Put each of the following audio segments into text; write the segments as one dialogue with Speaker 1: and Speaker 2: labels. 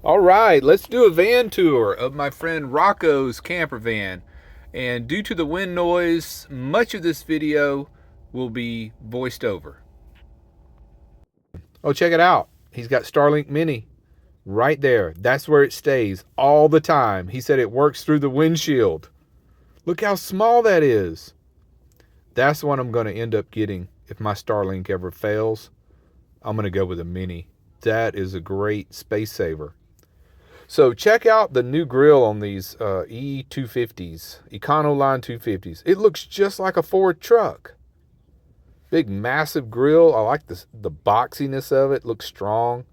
Speaker 1: All right, let's do a van tour of my friend Rocco's camper van. And due to the wind noise, much of this video will be voiced over. Oh, check it out. He's got Starlink Mini right there. That's where it stays all the time. He said it works through the windshield. Look how small that is. That's what I'm going to end up getting if my Starlink ever fails. I'm going to go with a Mini. That is a great space saver. So check out the new grill on these E250s, Econoline 250s. It looks just like a Ford truck. Big, massive grill. I like the boxiness of it. Looks strong.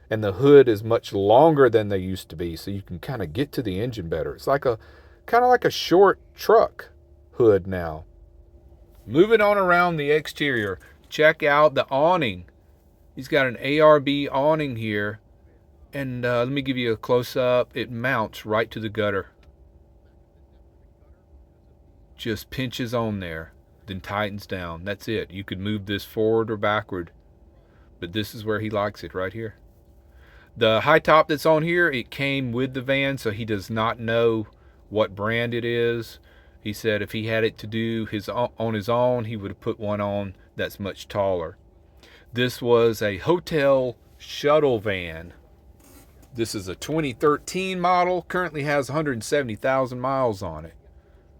Speaker 1: And the hood is much longer than they used to be, so you can kind of get to the engine better. It's like kind of like a short truck hood now. Moving on around the exterior, check out the awning. He's got an ARB awning here. And let me give you a close-up. It mounts right to the gutter. Just pinches on there, then tightens down. That's it. You could move this forward or backward, but this is where he likes it, right here. The high top that's on here, it came with the van, so he does not know what brand it is. He said if he had it to do on his own, he would have put one on that's much taller. This was a hotel shuttle van. This is a 2013 model, currently has 170,000 miles on it.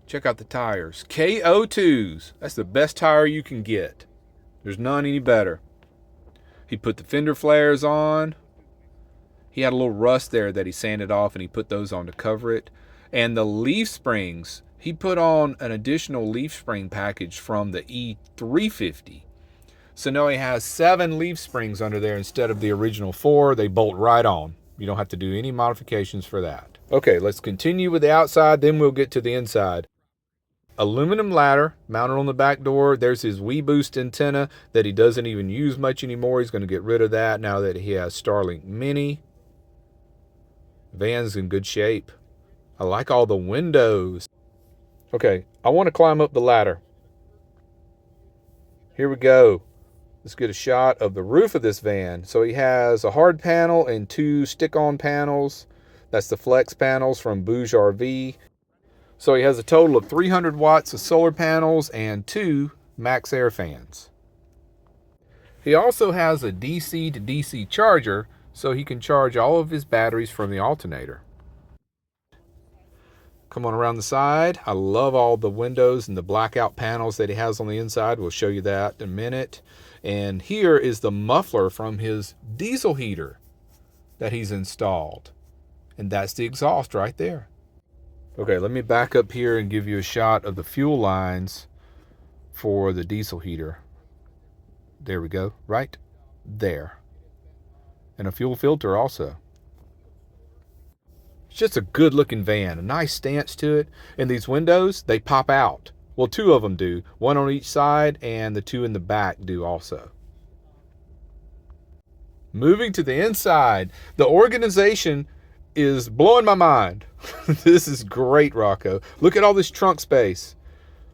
Speaker 1: Check out the tires. KO2s. That's the best tire you can get. There's none any better. He put the fender flares on. He had a little rust there that he sanded off, and he put those on to cover it. And the leaf springs, he put on an additional leaf spring package from the E350. So now he has 7 leaf springs under there instead of the original 4. They bolt right on. You don't have to do any modifications for that. Okay, let's continue with the outside, then we'll get to the inside. Aluminum ladder mounted on the back door. There's his WeBoost antenna that he doesn't even use much anymore. He's going to get rid of that now that he has Starlink Mini. Van's in good shape. I like all the windows. Okay, I want to climb up the ladder. Here we go. Let's get a shot of the roof of this van. So he has a hard panel and 2 stick-on panels. That's the flex panels from Bouge RV. So he has a total of 300 watts of solar panels and 2 max air fans. He also has a DC to DC charger, so he can charge all of his batteries from the alternator. Come on around the side. I love all the windows and the blackout panels that he has on the inside. We'll show you that in a minute. And here is the muffler from his diesel heater that he's installed. And that's the exhaust right there. Okay, let me back up here and give you a shot of the fuel lines for the diesel heater. There we go, right there. And a fuel filter also. It's just a good looking van, a nice stance to it. And these windows, they pop out. Well, 2 of them do. 1 on each side, and the 2 in the back do also. Moving to the inside, the organization is blowing my mind. This is great, Rocco. Look at all this trunk space.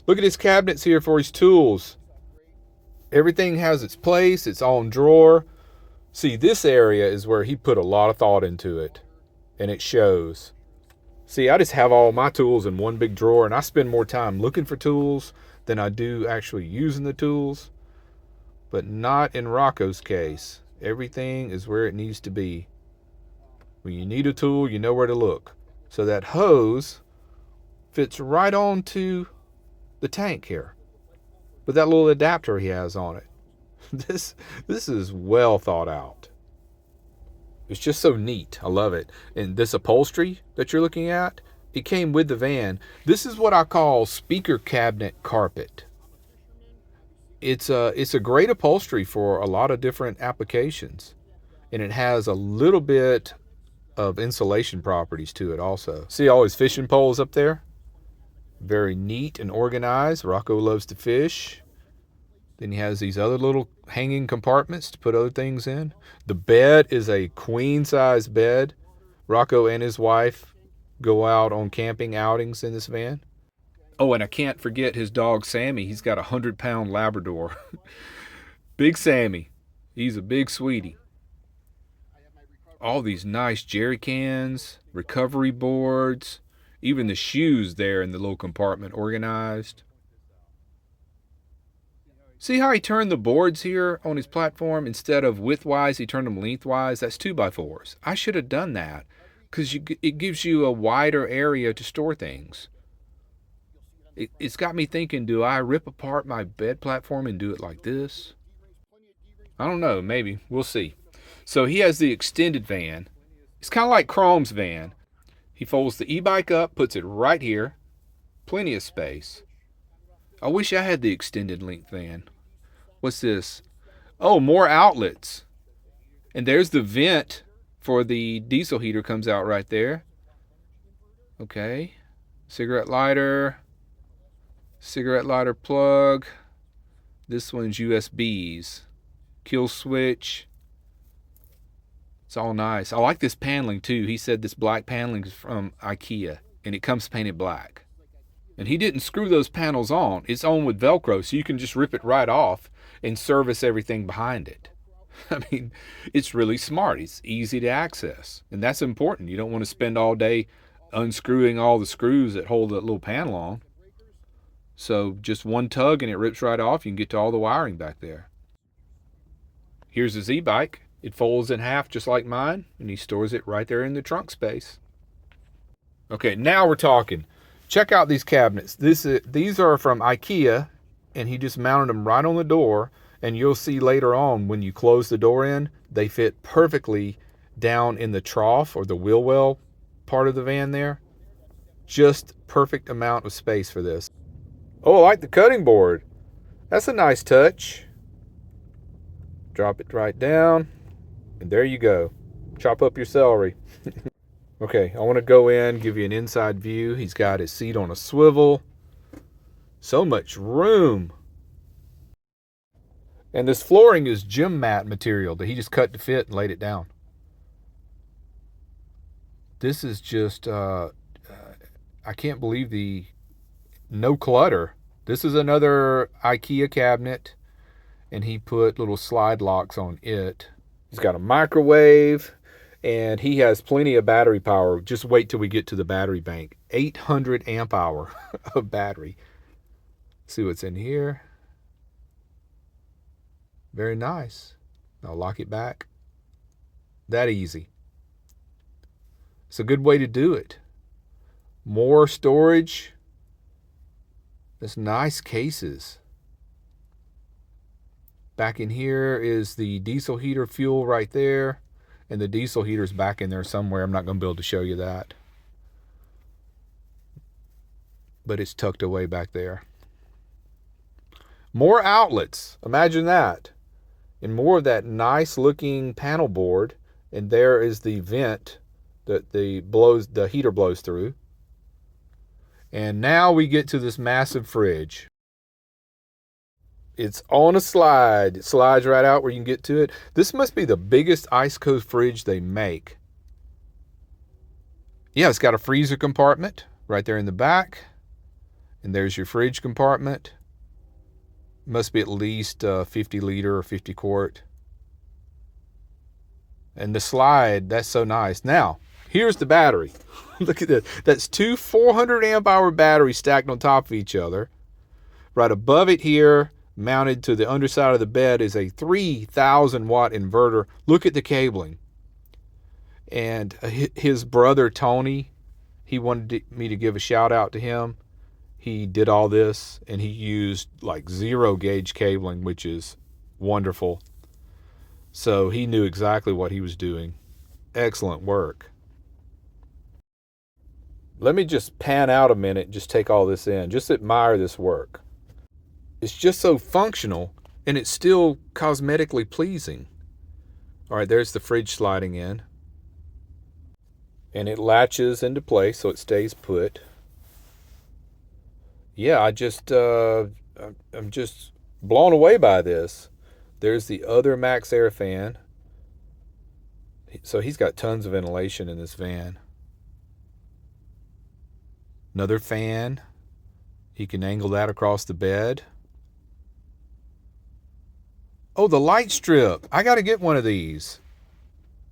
Speaker 1: Look at his cabinets here for his tools. Everything has its place, its own drawer. See, this area is where he put a lot of thought into it, and it shows. See, I just have all my tools in one big drawer, and I spend more time looking for tools than I do actually using the tools. But not in Rocco's case. Everything is where it needs to be. When you need a tool, you know where to look. So that hose fits right onto the tank here with that little adapter he has on it. This is well thought out. It's just so neat. I love it. And this upholstery that you're looking at, it came with the van. This is what I call speaker cabinet carpet. It's a great upholstery for a lot of different applications. And it has a little bit of insulation properties to it also. See all his fishing poles up there? Very neat and organized. Rocco loves to fish. Then he has these other little hanging compartments to put other things in. The bed is a queen-size bed. Rocco and his wife go out on camping outings in this van. Oh, and I can't forget his dog, Sammy. He's got a 100-pound Labrador. Big Sammy. He's a big sweetie. All these nice jerry cans, recovery boards, even the shoes there in the little compartment organized. See how he turned the boards here on his platform? Instead of widthwise, he turned them lengthwise. That's 2x4s. I should have done that because it gives you a wider area to store things. It's got me thinking, do I rip apart my bed platform and do it like this? I don't know, maybe. We'll see. So he has the extended van. It's kind of like Chrome's van. He folds the e-bike up, puts it right here. Plenty of space. I wish I had the extended length van. What's this? Oh, more outlets. And there's the vent for the diesel heater comes out right there. Okay. Cigarette lighter plug. This one's USBs. Kill switch. It's all nice. I like this paneling too. He said this black paneling is from IKEA and it comes painted black. And he didn't screw those panels on. It's on with Velcro, so you can just rip it right off and service everything behind it. I mean, it's really smart. It's easy to access. And that's important. You don't want to spend all day unscrewing all the screws that hold that little panel on. So just one tug and it rips right off. You can get to all the wiring back there. Here's his e-bike. It folds in half just like mine, and he stores it right there in the trunk space. Okay, now we're talking. Check out these cabinets. These are from IKEA, and he just mounted them right on the door, and you'll see later on when you close the door in, they fit perfectly down in the trough or the wheel well part of the van there. Just perfect amount of space for this. Oh, I like the cutting board. That's a nice touch. Drop it right down, and there you go. Chop up your celery. Okay, I want to go in, give you an inside view. He's got his seat on a swivel. So much room. And this flooring is gym mat material that he just cut to fit and laid it down. This is just, I can't believe the no clutter. This is another IKEA cabinet, and he put little slide locks on it. He's got a microwave. And he has plenty of battery power. Just wait till we get to the battery bank. 800 amp hour of battery. See what's in here. Very nice. I'll lock it back. That easy. It's a good way to do it. More storage. That's nice cases. Back in here is the diesel heater fuel right there. And the diesel heater's back in there somewhere. I'm not going to be able to show you that. But it's tucked away back there. More outlets. Imagine that. And more of that nice looking panel board. And there is the vent that the heater blows through. And now we get to this massive fridge. It's on a slide. It slides right out where you can get to it. This must be the biggest ice cold fridge they make. Yeah, it's got a freezer compartment right there in the back. And there's your fridge compartment. Must be at least 50 liter or 50 quart. And the slide, that's so nice. Now, here's the battery. Look at this. That's two 400 amp hour batteries stacked on top of each other. Right above it here, mounted to the underside of the bed, is a 3,000 watt inverter. Look at the cabling. And his brother Tony, he wanted me to give a shout out to him. He did all this, and he used like 0 gauge cabling, which is wonderful. So he knew exactly what he was doing. Excellent work. Let me just pan out a minute, just take all this in, just admire this work. It's just so functional, and it's still cosmetically pleasing. All right, there's the fridge sliding in. And it latches into place, so it stays put. Yeah, I'm just blown away by this. There's the other Max Air fan. So he's got tons of ventilation in this van. Another fan. He can angle that across the bed. Oh, the light strip. I got to get one of these.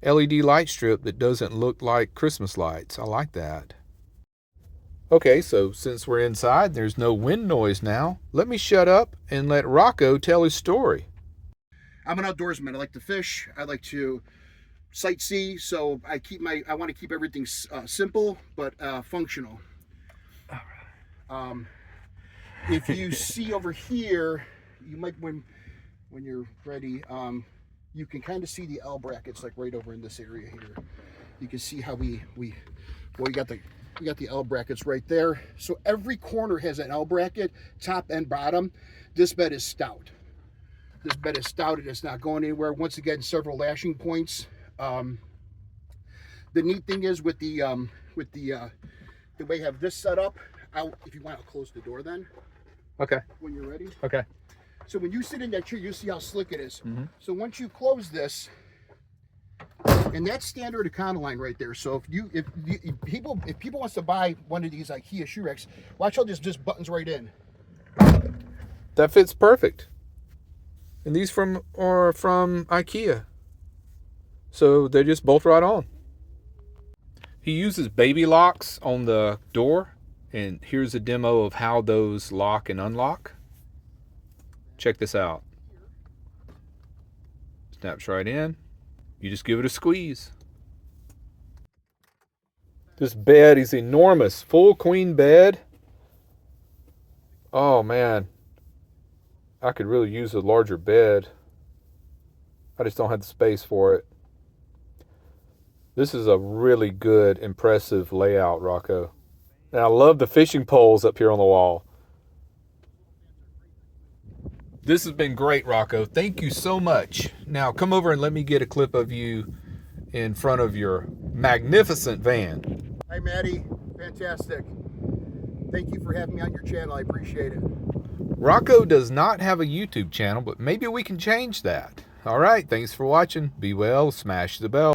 Speaker 1: LED light strip that doesn't look like Christmas lights. I like that. Okay, so since we're inside, there's no wind noise now. Let me shut up and let Rocco tell his story.
Speaker 2: I'm an outdoorsman. I like to fish. I like to sightsee. So I want to keep everything simple but functional. If you see over here, you might when you're ready. You can kind of see the L brackets like right over in this area here. You can see how we got the L brackets right there. So every corner has an L bracket, top and bottom. This bed is stout. This bed is stout and it's not going anywhere. Once again, several lashing points. The neat thing is with the way you have this set up. If you want to close the door, then.
Speaker 1: Okay.
Speaker 2: When you're ready.
Speaker 1: Okay.
Speaker 2: So when you sit in that chair, you see how slick it is.
Speaker 1: Mm-hmm.
Speaker 2: So once you close this, and that's standard Econoline right there. So if people wants to buy one of these IKEA shoe racks, watch how this just buttons right in.
Speaker 1: That fits perfect. And these are from IKEA. So they just bolt right on. He uses baby locks on the door. And here's a demo of how those lock and unlock. Check this out. Snaps right in. You just give it a squeeze. This bed is enormous. Full queen bed. Oh man. I could really use a larger bed. I just don't have the space for it. This is a really good, impressive layout, Rocco. And I love the fishing poles up here on the wall. This has been great, Rocco. Thank you so much. Now come over and let me get a clip of you in front of your magnificent van.
Speaker 2: Hi, Maddie. Fantastic. Thank you for having me on your channel. I appreciate it.
Speaker 1: Rocco does not have a YouTube channel, but maybe we can change that. All right, thanks for watching. Be well, smash the bell.